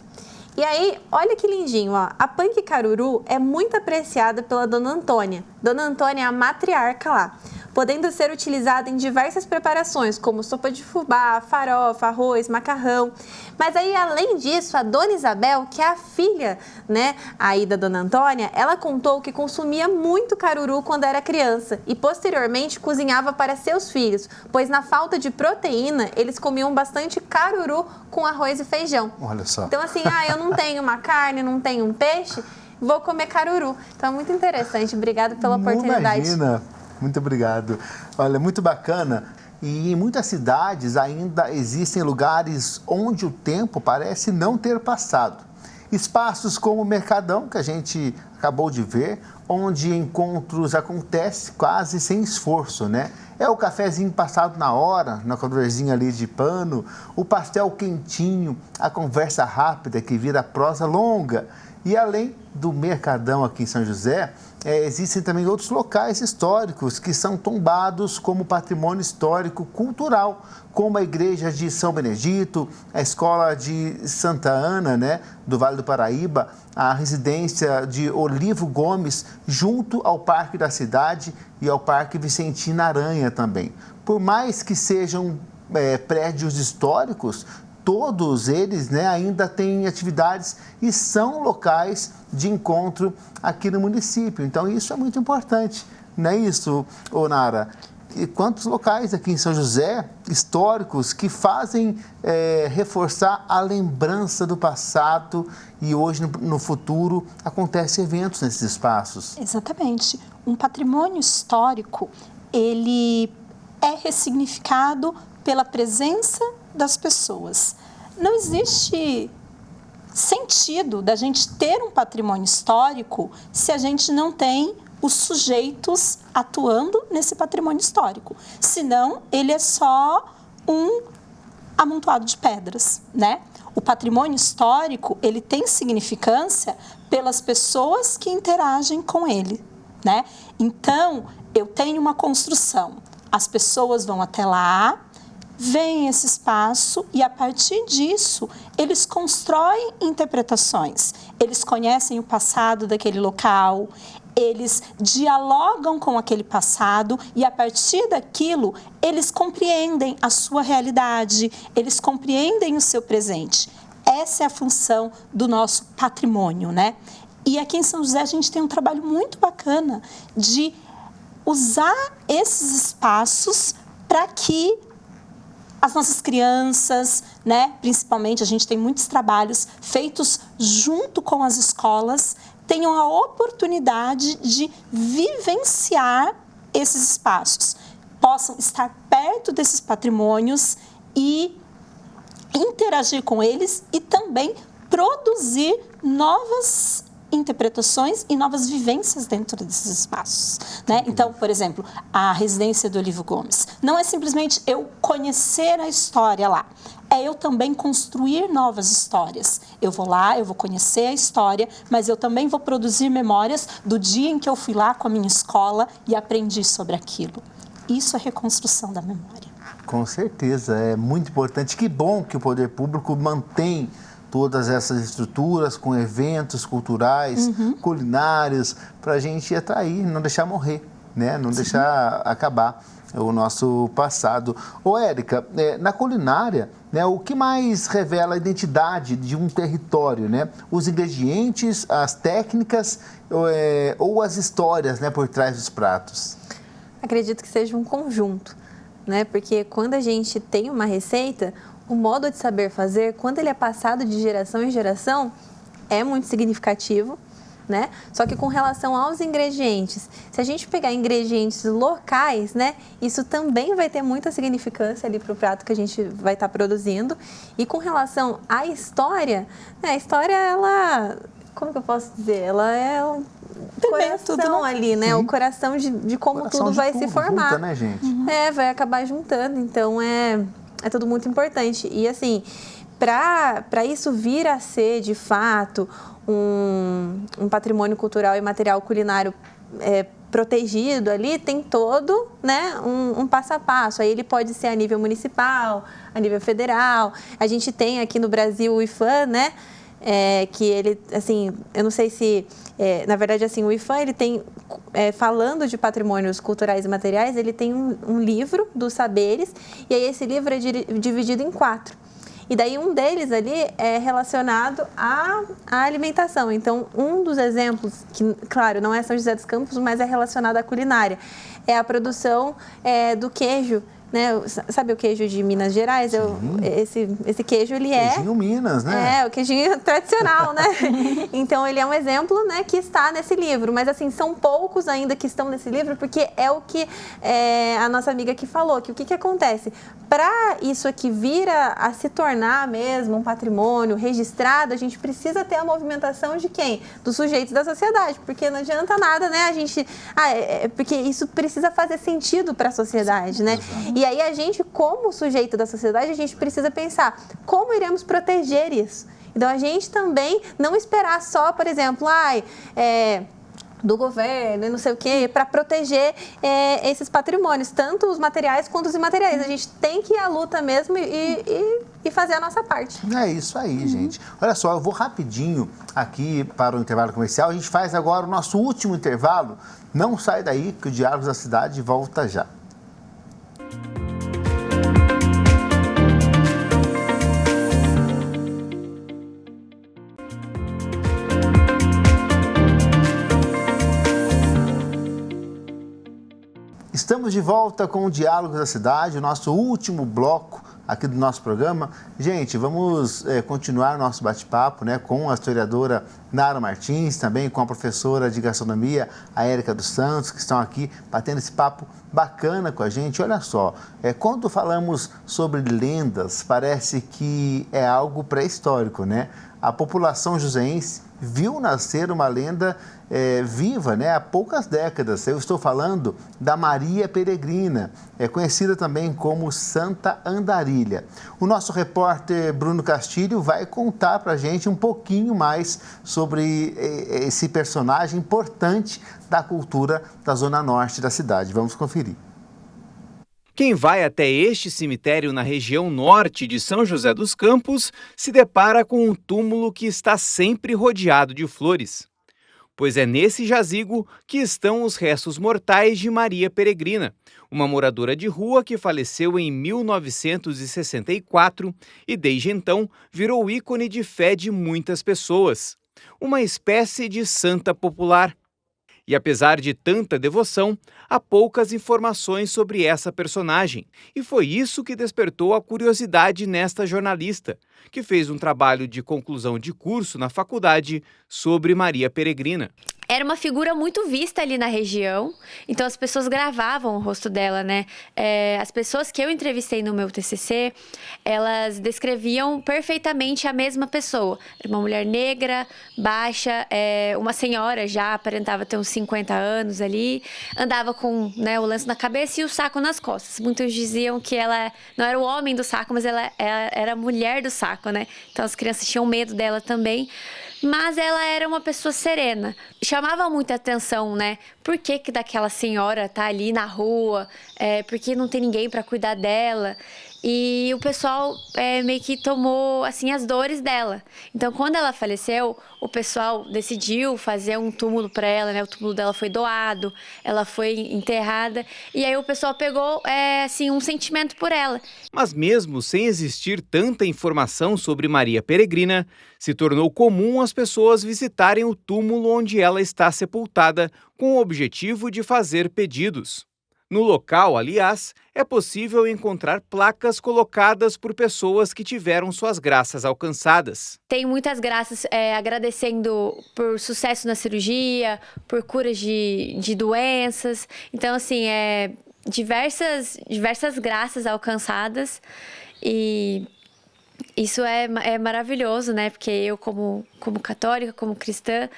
B: E aí, olha que lindinho, ó. A punk caruru é muito apreciada pela Dona Antônia. Dona Antônia é a matriarca lá, podendo ser utilizada em diversas preparações, como sopa de fubá, farofa, arroz, macarrão. Mas aí, além disso, a Dona Isabel, que é a filha, né, aí da Dona Antônia, ela contou que consumia muito caruru quando era criança e, posteriormente, cozinhava para seus filhos, pois na falta de proteína, eles comiam bastante caruru com arroz e feijão.
A: Olha só.
B: Então, assim, eu não tenho uma carne, não tenho um peixe, vou comer caruru. Então, é muito interessante. Obrigada pela oportunidade.
A: Imagina. Muito obrigado. Olha, muito bacana. E em muitas cidades ainda existem lugares onde o tempo parece não ter passado. Espaços como o Mercadão, que a gente acabou de ver, onde encontros acontecem quase sem esforço, né? É o cafezinho passado na hora, na calorzinha ali de pano, o pastel quentinho, a conversa rápida que vira prosa longa. E além do Mercadão aqui em São José, existem também outros locais históricos que são tombados como patrimônio histórico cultural, como a Igreja de São Benedito, a Escola de Santa Ana, né, do Vale do Paraíba, a residência de Olivo Gomes, junto ao Parque da Cidade e ao Parque Vicentina Aranha também. Por mais que sejam prédios históricos, todos eles, né, ainda têm atividades e são locais de encontro aqui no município. Então, isso é muito importante, não é isso, Nara? e quantos locais aqui em São José, históricos, que fazem reforçar a lembrança do passado e hoje, no futuro, acontecem eventos nesses espaços.
C: Exatamente. Um patrimônio histórico, ele é ressignificado pela presença das pessoas. Não existe sentido da gente ter um patrimônio histórico se a gente não tem os sujeitos atuando nesse patrimônio histórico. Senão, ele é só um amontoado de pedras, né? O patrimônio histórico, ele tem significância pelas pessoas que interagem com ele, né? Então, eu tenho uma construção. As pessoas vão até lá, veem esse espaço e, a partir disso, eles constroem interpretações. Eles conhecem o passado daquele local, eles dialogam com aquele passado e, a partir daquilo, eles compreendem a sua realidade, eles compreendem o seu presente. Essa é a função do nosso patrimônio, né? E aqui em São José a gente tem um trabalho muito bacana de usar esses espaços para que as nossas crianças, né, principalmente, a gente tem muitos trabalhos feitos junto com as escolas, tenham a oportunidade de vivenciar esses espaços, possam estar perto desses patrimônios e interagir com eles e também produzir novas interpretações e novas vivências dentro desses espaços, né? Então, por exemplo, a residência do Olívio Gomes. Não é simplesmente eu conhecer a história lá, é eu também construir novas histórias. Eu vou lá, eu vou conhecer a história, mas eu também vou produzir memórias do dia em que eu fui lá com a minha escola e aprendi sobre aquilo. Isso é reconstrução da memória.
A: Com certeza, é muito importante. Que bom que o poder público mantém todas essas estruturas com eventos culturais, culinários, para a gente atrair, não deixar morrer, né? Não deixar acabar o nosso passado. Ô, Érica, na culinária, né, o que mais revela a identidade de um território, né? Os ingredientes, as técnicas ou as histórias, né, por trás dos pratos?
B: Acredito que seja um conjunto, né? Porque quando a gente tem uma receita, o modo de saber fazer, quando ele é passado de geração em geração, é muito significativo, né? Só que com relação aos ingredientes, se a gente pegar ingredientes locais, né, isso também vai ter muita significância ali para o prato que a gente vai estar produzindo. E com relação à história, né, a história, ela, como que eu posso dizer? Ela é o coração tudo, ali, né? Sim. O coração de como tudo vai se formar.
A: Junta, né, gente?
B: Vai acabar juntando. Então, é tudo muito importante. E, assim, para isso vir a ser, de fato, um patrimônio cultural e material culinário protegido ali, tem todo, né, um passo a passo. Aí ele pode ser a nível municipal, a nível federal. A gente tem aqui no Brasil o IFAM, né? Que ele, assim, eu não sei se... na verdade, assim, o IFAM, ele tem... falando de patrimônios culturais e materiais, ele tem um livro dos saberes, e aí esse livro é dividido em 4. E daí um deles ali é relacionado à alimentação. Então, um dos exemplos, que, claro, não é São José dos Campos, mas é relacionado à culinária, é a produção do queijo, né? Sabe o queijo de Minas Gerais? Esse queijo, ele
A: Queijinho Minas, né?
B: O queijinho tradicional, né? Então, ele é um exemplo, né, que está nesse livro. Mas, assim, são poucos ainda que estão nesse livro, porque é o que a nossa amiga aqui falou, que o que acontece? Para isso aqui vir a se tornar mesmo um patrimônio registrado, a gente precisa ter a movimentação de quem? Dos sujeitos da sociedade, porque não adianta nada, né? A gente... porque isso precisa fazer sentido para a sociedade, né? E aí a gente, como sujeito da sociedade, a gente precisa pensar como iremos proteger isso. Então, a gente também não esperar só, por exemplo, do governo e não sei o quê, para proteger esses patrimônios, tanto os materiais quanto os imateriais. A gente tem que ir à luta mesmo e fazer a nossa parte.
A: É isso aí, gente. Olha só, eu vou rapidinho aqui para o intervalo comercial. A gente faz agora o nosso último intervalo. Não sai daí, que o Diálogos da Cidade volta já. Estamos de volta com o Diálogos da Cidade, o nosso último bloco aqui do nosso programa. Gente, vamos continuar nosso bate-papo, né, com a historiadora Nara Martins, também com a professora de gastronomia, a Érica dos Santos, que estão aqui batendo esse papo bacana com a gente. Olha só, quando falamos sobre lendas, parece que é algo pré-histórico, né? A população joseense viu nascer uma lenda viva, né, há poucas décadas. Eu estou falando da Maria Peregrina, conhecida também como Santa Andarilha. O nosso repórter Bruno Castilho vai contar para a gente um pouquinho mais sobre esse personagem importante da cultura da zona norte da cidade. Vamos conferir.
F: Quem vai até este cemitério na região norte de São José dos Campos se depara com um túmulo que está sempre rodeado de flores. Pois é nesse jazigo que estão os restos mortais de Maria Peregrina, uma moradora de rua que faleceu em 1964 e desde então virou ícone de fé de muitas pessoas, uma espécie de santa popular. E apesar de tanta devoção, há poucas informações sobre essa personagem. E foi isso que despertou a curiosidade nesta jornalista, que fez um trabalho de conclusão de curso na faculdade sobre Maria Peregrina.
J: Era uma figura muito vista ali na região, então as pessoas gravavam o rosto dela, né? As pessoas que eu entrevistei no meu TCC, elas descreviam perfeitamente a mesma pessoa. Era uma mulher negra, baixa, uma senhora já, aparentava ter uns 50 anos ali, andava com, né, o lenço na cabeça e o saco nas costas. Muitos diziam que ela não era o homem do saco, mas ela era a mulher do saco, né? Então as crianças tinham medo dela também. Mas ela era uma pessoa serena. Chamava muita atenção, né? Por que daquela senhora tá ali na rua? Por que não tem ninguém para cuidar dela? E o pessoal meio que tomou, assim, as dores dela. Então, quando ela faleceu, o pessoal decidiu fazer um túmulo para ela, né? O túmulo dela foi doado, ela foi enterrada. E aí o pessoal pegou, assim, um sentimento por ela.
F: Mas mesmo sem existir tanta informação sobre Maria Peregrina, se tornou comum as pessoas visitarem o túmulo onde ela está sepultada com o objetivo de fazer pedidos. No local, aliás, é possível encontrar placas colocadas por pessoas que tiveram suas graças alcançadas.
J: Tem muitas graças agradecendo por sucesso na cirurgia, por curas de doenças. Então, assim, diversas graças alcançadas. E isso é maravilhoso, né? Porque eu, como católica, como cristã,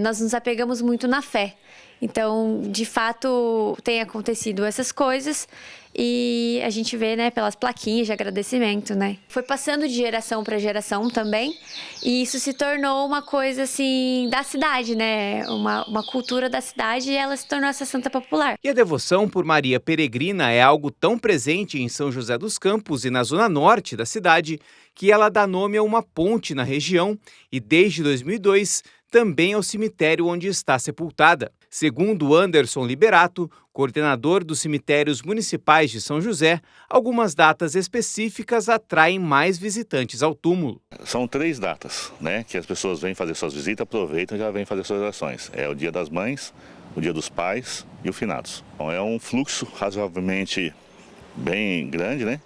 J: nós nos apegamos muito na fé. Então, de fato, tem acontecido essas coisas e a gente vê, né, pelas plaquinhas de agradecimento, né? Foi passando de geração para geração também e isso se tornou uma coisa, assim, da cidade, né? Uma cultura da cidade e ela se tornou essa santa popular.
F: E a devoção por Maria Peregrina é algo tão presente em São José dos Campos e na zona norte da cidade que ela dá nome a uma ponte na região e, desde 2002, também ao cemitério onde está sepultada. Segundo Anderson Liberato, coordenador dos cemitérios municipais de São José, algumas datas específicas atraem mais visitantes ao túmulo.
K: São 3 datas, né, que as pessoas vêm fazer suas visitas, aproveitam e já vêm fazer suas orações. É o Dia das Mães, o Dia dos Pais e o Finados. Então, é um fluxo razoavelmente bem grande, né?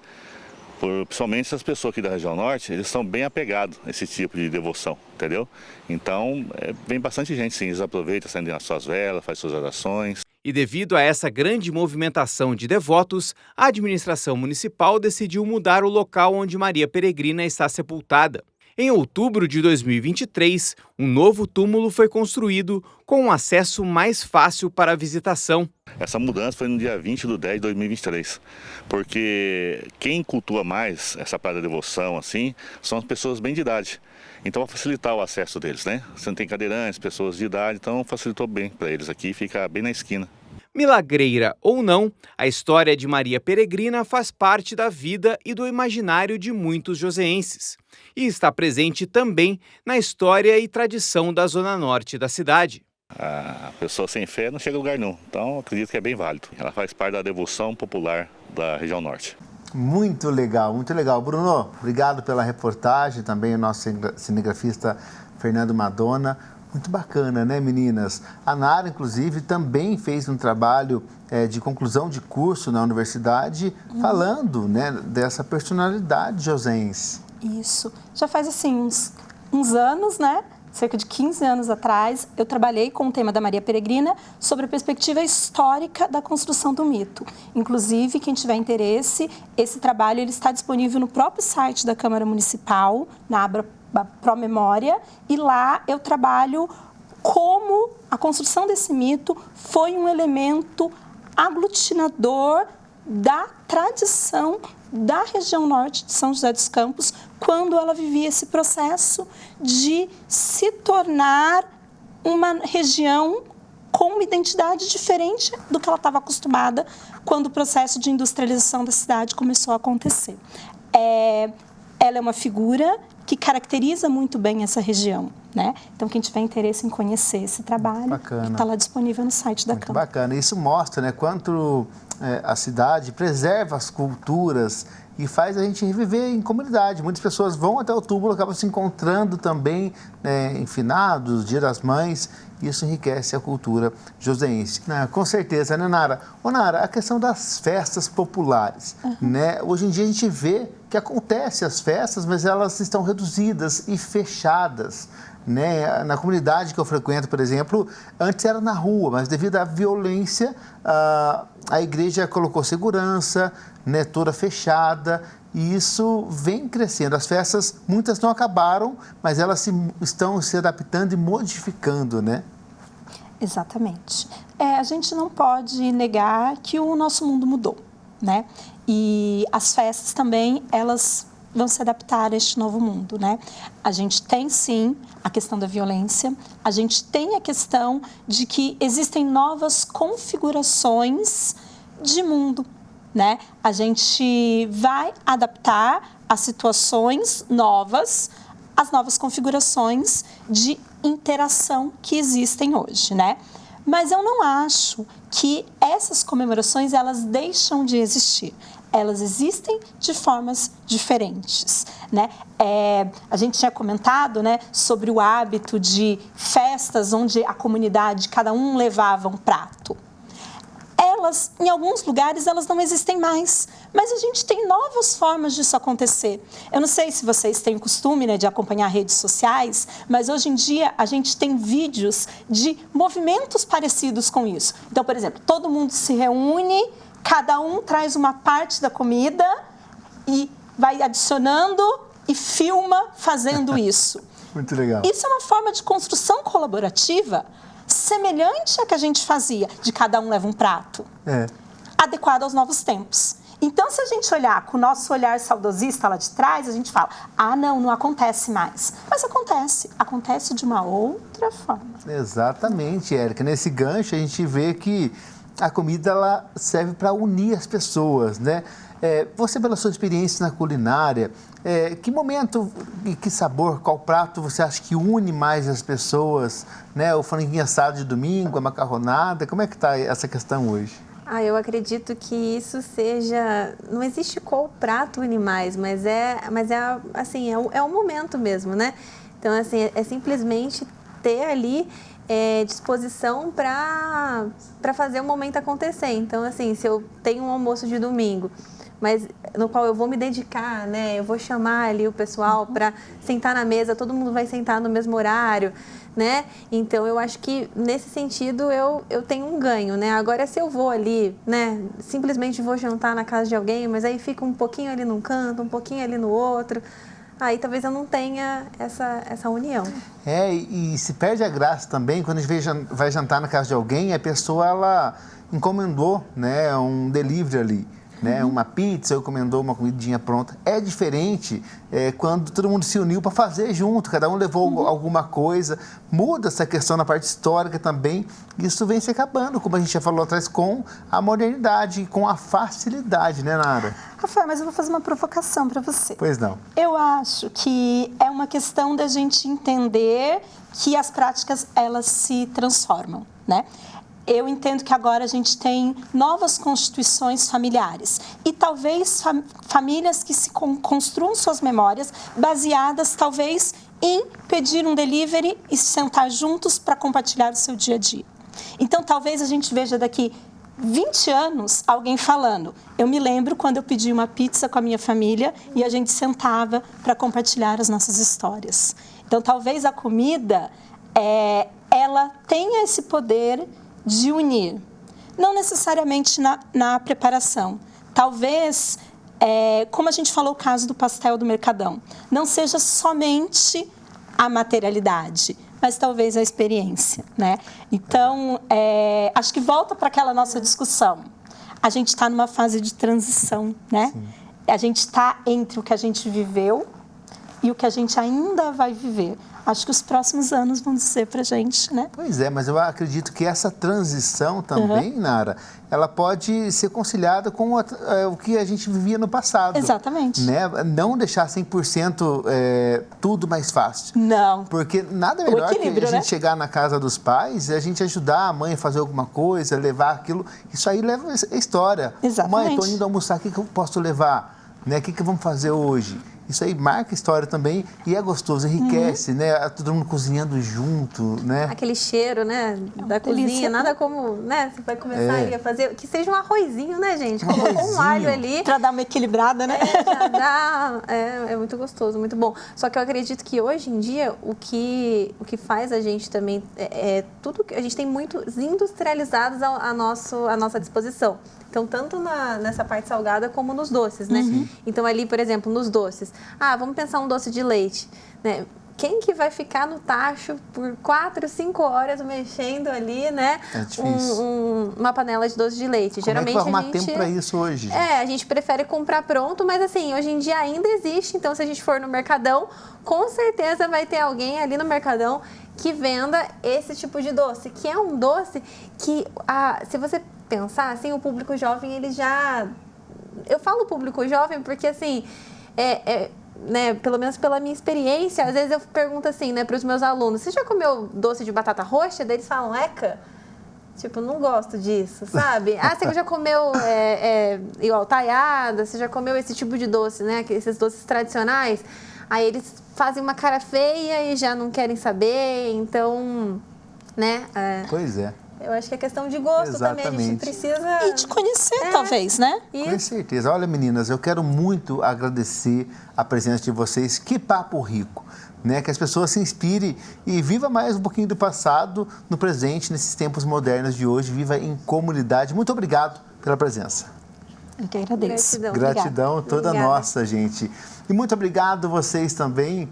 K: Principalmente as pessoas aqui da região norte, eles são bem apegados a esse tipo de devoção, entendeu? Então, vem bastante gente, sim, eles aproveitam, acendem as suas velas, fazem suas orações.
F: E devido a essa grande movimentação de devotos, a administração municipal decidiu mudar o local onde Maria Peregrina está sepultada. Em outubro de 2023, um novo túmulo foi construído com um acesso mais fácil para a visitação.
K: Essa mudança foi no dia 20/10 de 2023, porque quem cultua mais essa praia da devoção assim, são as pessoas bem de idade. Então, vai facilitar o acesso deles, né? Você não tem cadeirantes, pessoas de idade, então facilitou bem para eles aqui, fica bem na esquina.
F: Milagreira ou não, a história de Maria Peregrina faz parte da vida e do imaginário de muitos joseenses. E está presente também na história e tradição da zona norte da cidade.
K: A pessoa sem fé não chega a lugar nenhum, então acredito que é bem válido. Ela faz parte da devoção popular da região norte.
A: Muito legal, muito legal. Bruno, obrigado pela reportagem, também o nosso cinegrafista Fernando Madonna. Muito bacana, né, meninas? A Nara, inclusive, também fez um trabalho de conclusão de curso na universidade, falando, né, dessa personalidade josense.
C: Isso. Já faz, assim, uns anos, né? Cerca de 15 anos atrás, eu trabalhei com o tema da Maria Peregrina sobre a perspectiva histórica da construção do mito. Inclusive, quem tiver interesse, esse trabalho ele está disponível no próprio site da Câmara Municipal, na aba Pró-Memória, e lá eu trabalho como a construção desse mito foi um elemento aglutinador da tradição da região norte de São José dos Campos, quando ela vivia esse processo de se tornar uma região com uma identidade diferente do que ela estava acostumada quando o processo de industrialização da cidade começou a acontecer. Ela é uma figura que caracteriza muito bem essa região, né? Então, quem tiver interesse em conhecer esse trabalho, está lá disponível no site da
A: Câmara.
C: Muito
A: bacana. Isso mostra, né, quanto a cidade preserva as culturas e faz a gente reviver em comunidade. Muitas pessoas vão até o túmulo, acabam se encontrando também em finados, Dia das Mães. Isso enriquece a cultura joseense. Com certeza, né, Nara? Ô, Nara, a questão das festas populares, né? Hoje em dia a gente vê que acontecem as festas, mas elas estão reduzidas e fechadas, né? Na comunidade que eu frequento, por exemplo, antes era na rua, mas devido à violência, a igreja colocou segurança, né, toda fechada, e isso vem crescendo. As festas, muitas não acabaram, mas elas estão se adaptando e modificando, né?
C: Exatamente. A gente não pode negar que o nosso mundo mudou, né? E as festas também, elas vão se adaptar a este novo mundo, né? A gente tem, sim, a questão da violência, a gente tem a questão de que existem novas configurações de mundo, né? A gente vai adaptar as situações novas, as novas configurações de interação que existem hoje, né? Mas eu não acho que essas comemorações, elas deixam de existir. Elas existem de formas diferentes, né? A gente tinha comentado, né, sobre o hábito de festas onde a comunidade, cada um levava um prato. Elas, em alguns lugares, elas não existem mais, mas a gente tem novas formas disso acontecer. Eu não sei se vocês têm o costume, né, de acompanhar redes sociais, mas hoje em dia a gente tem vídeos de movimentos parecidos com isso. Então, por exemplo, todo mundo se reúne, cada um traz uma parte da comida e vai adicionando e filma fazendo isso.
A: Muito legal.
C: Isso é uma forma de construção colaborativa semelhante à que a gente fazia, de cada um leva um prato, adequado aos novos tempos. Então, se a gente olhar com o nosso olhar saudosista lá de trás, a gente fala, não acontece mais. Mas acontece de uma outra forma.
A: Exatamente, Érica. Nesse gancho, a gente vê que a comida ela serve para unir as pessoas, né? Você, pela sua experiência na culinária, que momento e que sabor, qual prato você acha que une mais as pessoas, né? O franguinho assado de domingo, a macarronada, como é que está essa questão hoje?
B: Eu acredito que isso seja... Não existe qual prato une mais, mas assim, é um momento mesmo, né? Então, assim, é simplesmente ter ali disposição para fazer o momento acontecer. Então, assim, se eu tenho um almoço de domingo, mas no qual eu vou me dedicar, né? Eu vou chamar ali o pessoal para sentar na mesa, todo mundo vai sentar no mesmo horário, né? Então, eu acho que, nesse sentido, eu tenho um ganho, né? Agora, se eu vou ali, né? Simplesmente vou jantar na casa de alguém, mas aí fica um pouquinho ali num canto, um pouquinho ali no outro, aí talvez eu não tenha essa união.
A: E se perde a graça também, quando a gente vai jantar na casa de alguém, a pessoa, ela encomendou, né, um delivery ali, né, uma pizza, ou encomendou uma comidinha pronta. É diferente quando todo mundo se uniu para fazer junto, cada um levou alguma coisa. Muda essa questão na parte histórica também. Isso vem se acabando, como a gente já falou atrás, com a modernidade, com a facilidade, né, Nara?
C: Rafael, mas eu vou fazer uma provocação para você.
A: Pois não.
C: Eu acho que é uma questão da gente entender que as práticas, elas se transformam, né? Eu entendo que agora a gente tem novas constituições familiares e talvez famílias que se construam suas memórias baseadas, talvez, em pedir um delivery e sentar juntos para compartilhar o seu dia a dia. Então, talvez a gente veja daqui 20 anos alguém falando: eu me lembro quando eu pedi uma pizza com a minha família e a gente sentava para compartilhar as nossas histórias. Então, talvez a comida, ela tenha esse poder de unir. Não necessariamente na preparação. Talvez, como a gente falou o caso do pastel do Mercadão, não seja somente a materialidade, mas talvez a experiência, né? Então, acho que volta para aquela nossa discussão. A gente está numa fase de transição, né? Sim. A gente está entre o que a gente viveu e o que a gente ainda vai viver. Acho que os próximos anos vão dizer para a gente, né?
A: Pois é, mas eu acredito que essa transição também, Nara, ela pode ser conciliada com o que a gente vivia no passado.
C: Exatamente.
A: Né? Não deixar 100% tudo mais fácil.
C: Não.
A: Porque nada melhor que a gente chegar na casa dos pais e a gente ajudar a mãe a fazer alguma coisa, levar aquilo. Isso aí leva a história.
C: Exatamente.
A: Mãe, estou indo almoçar, o que eu posso levar? Né? O que vamos fazer hoje? Isso aí marca história também e é gostoso, enriquece, né? Todo mundo cozinhando junto, né?
B: Aquele cheiro, né, da cozinha, nada como, né, você vai começar ali a fazer, que seja um arrozinho, né, gente? Colocou um alho ali.
C: Para dar uma equilibrada, né?
B: Já dá, é muito gostoso, muito bom. Só que eu acredito que hoje em dia, o que faz a gente também, tudo que a gente tem muitos industrializados à nossa disposição. Então, tanto nessa parte salgada como nos doces, né? Uhum. Então, ali, por exemplo, nos doces. Vamos pensar um doce de leite, né? Quem que vai ficar no tacho por 4, 5 horas mexendo ali, né?
A: É difícil.
B: Uma panela de doce de leite.
A: Como
B: geralmente
A: é que vai arrumar tempo para isso hoje?
B: A gente prefere comprar pronto, mas assim, hoje em dia ainda existe. Então, se a gente for no Mercadão, com certeza vai ter alguém ali no Mercadão que venda esse tipo de doce, que é um doce que, se você pensar, assim, o público jovem, ele já... Eu falo público jovem porque, assim, né, pelo menos pela minha experiência, às vezes eu pergunto assim, né, para os meus alunos: você já comeu doce de batata roxa? Daí eles falam: eca, tipo, não gosto disso, sabe? Você já comeu igual taiada? Você já comeu esse tipo de doce, né, esses doces tradicionais? Aí eles fazem uma cara feia e já não querem saber, então, né?
A: Pois é.
B: Eu acho que é questão de gosto. Exatamente. Também, a gente precisa...
C: E de conhecer, talvez, né?
A: Isso. Com certeza. Olha, meninas, eu quero muito agradecer a presença de vocês. Que papo rico, né? Que as pessoas se inspirem e viva mais um pouquinho do passado no presente, nesses tempos modernos de hoje. Viva em comunidade. Muito obrigado pela presença.
C: Eu que agradeço.
A: Gratidão toda nossa, gente. E muito obrigado vocês também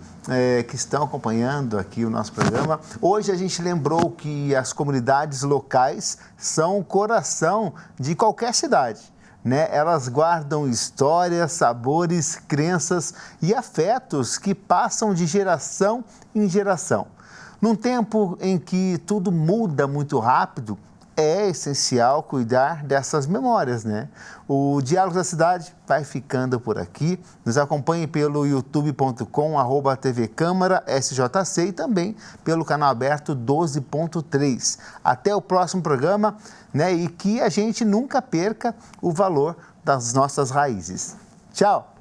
A: que estão acompanhando aqui o nosso programa. Hoje a gente lembrou que as comunidades locais são o coração de qualquer cidade, né? Elas guardam histórias, sabores, crenças e afetos que passam de geração em geração. Num tempo em que tudo muda muito rápido, é essencial cuidar dessas memórias, né? O Diálogos da Cidade vai ficando por aqui. Nos acompanhe pelo youtube.com/tvcâmara-sjc e também pelo canal aberto 12.3. Até o próximo programa, né? E que a gente nunca perca o valor das nossas raízes. Tchau!